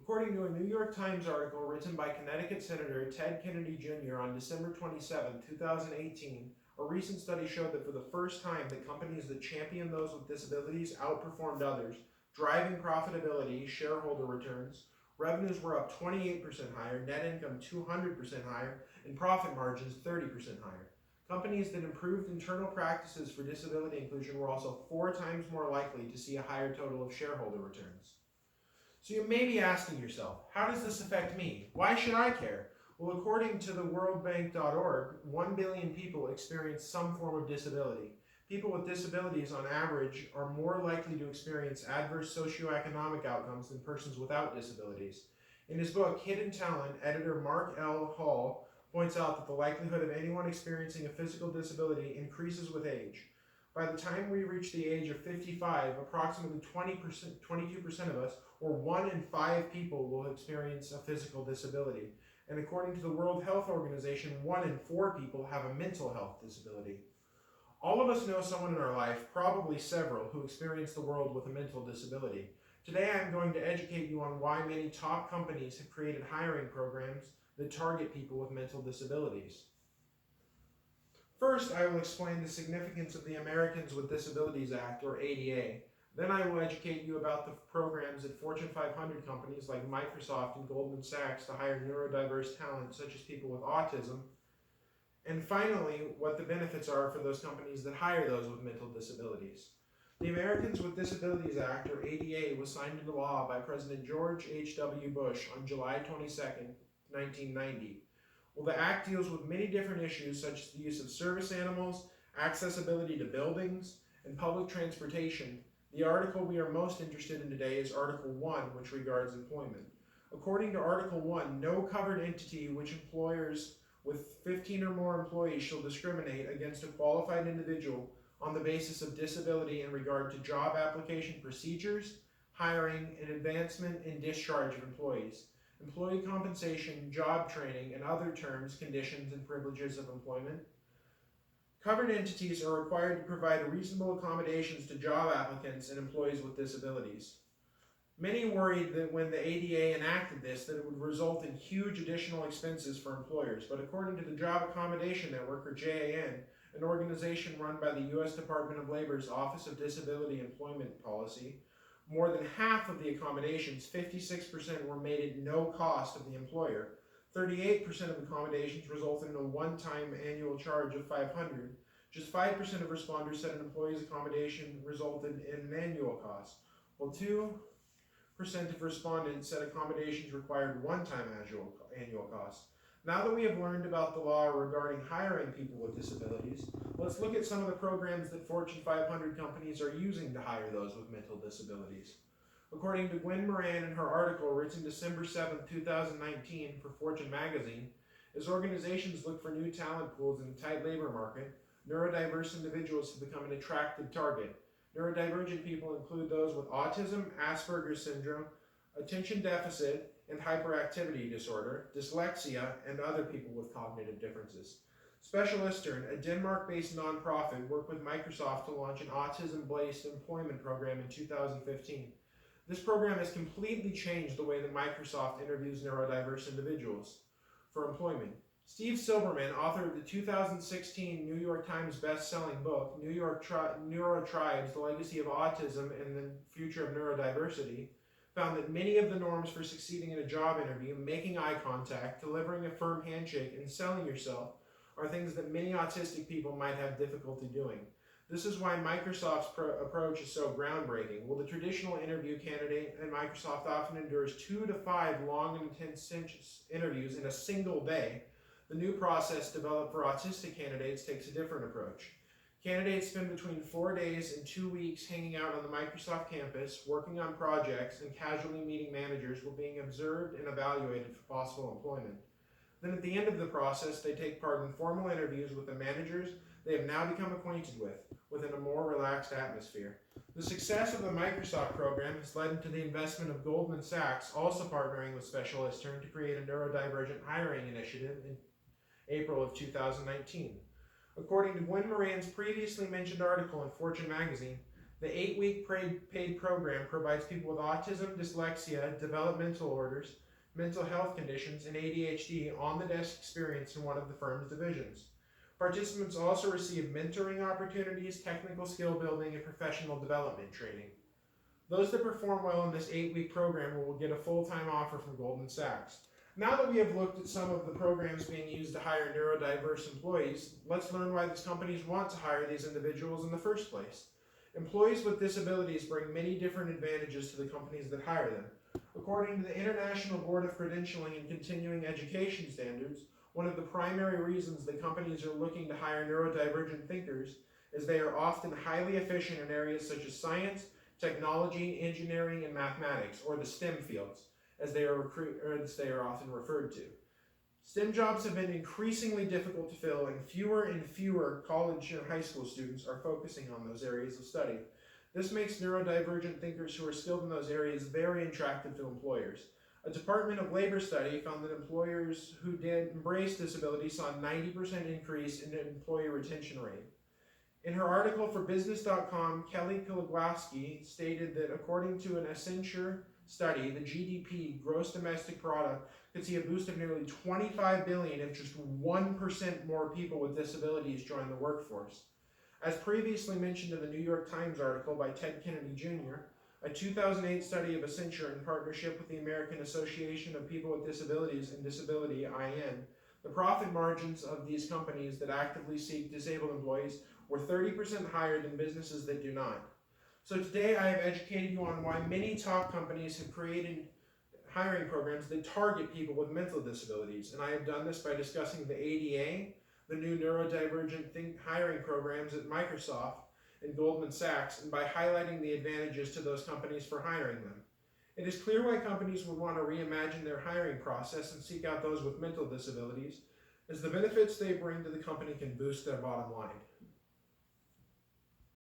According to a New York Times article written by Connecticut Senator Ted Kennedy Jr. on December 27, 2018, a recent study showed that for the first time, the companies that champion those with disabilities outperformed others, driving profitability, shareholder returns. Revenues were up 28% higher, net income 200% higher, and profit margins 30% higher. Companies that improved internal practices for disability inclusion were also 4 times more likely to see a higher total of shareholder returns. So you may be asking yourself, how does this affect me? Why should I care? Well, according to the worldbank.org, 1 billion people experience some form of disability. People with disabilities, on average, are more likely to experience adverse socioeconomic outcomes than persons without disabilities. In his book, Hidden Talent, editor Mark L. Hall points out that the likelihood of anyone experiencing a physical disability increases with age. By the time we reach the age of 55, approximately 22% of us, or 1 in 5 people, will experience a physical disability. And according to the World Health Organization, 1 in 4 people have a mental health disability. All of us know someone in our life, probably several, who experience the world with a mental disability. Today I'm going to educate you on why many top companies have created hiring programs that target people with mental disabilities. First, I will explain the significance of the Americans with Disabilities Act, or ADA. Then I will educate you about the programs at Fortune 500 companies like Microsoft and Goldman Sachs to hire neurodiverse talent such as people with autism. And finally, what the benefits are for those companies that hire those with mental disabilities. The Americans with Disabilities Act, or ADA, was signed into law by President George H.W. Bush on July 22, 1990. Well, the Act deals with many different issues such as the use of service animals, accessibility to buildings, and public transportation. The article we are most interested in today is Article 1, which regards employment. According to Article 1, no covered entity which employers with 15 or more employees shall discriminate against a qualified individual on the basis of disability in regard to job application procedures, hiring, and advancement and discharge of employees, employee compensation, job training, and other terms, conditions, and privileges of employment. Covered entities are required to provide reasonable accommodations to job applicants and employees with disabilities. Many worried that when the ADA enacted this, that it would result in huge additional expenses for employers, but according to the Job Accommodation Network, or JAN, an organization run by the U.S. Department of Labor's Office of Disability Employment Policy, more than half of the accommodations, 56%, were made at no cost of the employer. 38% of accommodations resulted in a one-time annual charge of $500. Just 5% of responders said an employee's accommodation resulted in an annual cost, while 2% of respondents said accommodations required one-time annual costs. Now that we have learned about the law regarding hiring people with disabilities, let's look at some of the programs that Fortune 500 companies are using to hire those with mental disabilities. According to Gwen Moran in her article written December 7, 2019 for Fortune magazine, as organizations look for new talent pools in a tight labor market, neurodiverse individuals have become an attractive target. Neurodivergent people include those with autism, Asperger's syndrome, attention deficit and hyperactivity disorder, dyslexia, and other people with cognitive differences. Specialistern, a Denmark-based nonprofit, worked with Microsoft to launch an autism-based employment program in 2015. This program has completely changed the way that Microsoft interviews neurodiverse individuals for employment. Steve Silberman, author of the 2016 New York Times best-selling book, Neurotribes, The Legacy of Autism and the Future of Neurodiversity, found that many of the norms for succeeding in a job interview, making eye contact, delivering a firm handshake, and selling yourself, are things that many autistic people might have difficulty doing. This is why Microsoft's approach is so groundbreaking. While the traditional interview candidate at Microsoft often endures 2 to 5 long and intense interviews in a single day, the new process developed for autistic candidates takes a different approach. Candidates spend between 4 days and 2 weeks hanging out on the Microsoft campus, working on projects, and casually meeting managers while being observed and evaluated for possible employment. Then at the end of the process, they take part in formal interviews with the managers they have now become acquainted with, within a more relaxed atmosphere. The success of the Microsoft program has led to the investment of Goldman Sachs also partnering with Specialistern to create a neurodivergent hiring initiative in April of 2019. According to Gwen Moran's previously mentioned article in Fortune magazine, The 8-week paid program provides people with autism, dyslexia, developmental orders, mental health conditions, and ADHD on-the-desk experience in one of the firm's divisions. Participants also receive mentoring opportunities, technical skill building, and professional development training. Those that perform well in this 8-week program will get a full-time offer from Goldman Sachs. Now that we have looked at some of the programs being used to hire neurodiverse employees, let's learn why these companies want to hire these individuals in the first place. Employees with disabilities bring many different advantages to the companies that hire them. According to the International Board of Credentialing and Continuing Education Standards, one of the primary reasons that companies are looking to hire neurodivergent thinkers is they are often highly efficient in areas such as science, technology, engineering, and mathematics, or the STEM fields, as they are often referred to. STEM jobs have been increasingly difficult to fill, and fewer college and high school students are focusing on those areas of study. This makes neurodivergent thinkers who are skilled in those areas very attractive to employers. A Department of Labor study found that employers who did embrace disability saw a 90% increase in the employee retention rate. In her article for Business.com, Kelly Pilagowski stated that according to an Accenture study, the GDP, gross domestic product, could see a boost of nearly $25 billion if just 1% more people with disabilities join the workforce. As previously mentioned in the New York Times article by Ted Kennedy Jr., a 2008 study of Accenture in partnership with the American Association of People with Disabilities and Disability, IN, the profit margins of these companies that actively seek disabled employees were 30% higher than businesses that do not. So today I have educated you on why many top companies have created hiring programs that target people with mental disabilities, and I have done this by discussing the ADA, the new neurodivergent hiring programs at Microsoft and Goldman Sachs, and by highlighting the advantages to those companies for hiring them. It is clear why companies would want to reimagine their hiring process and seek out those with mental disabilities, as the benefits they bring to the company can boost their bottom line.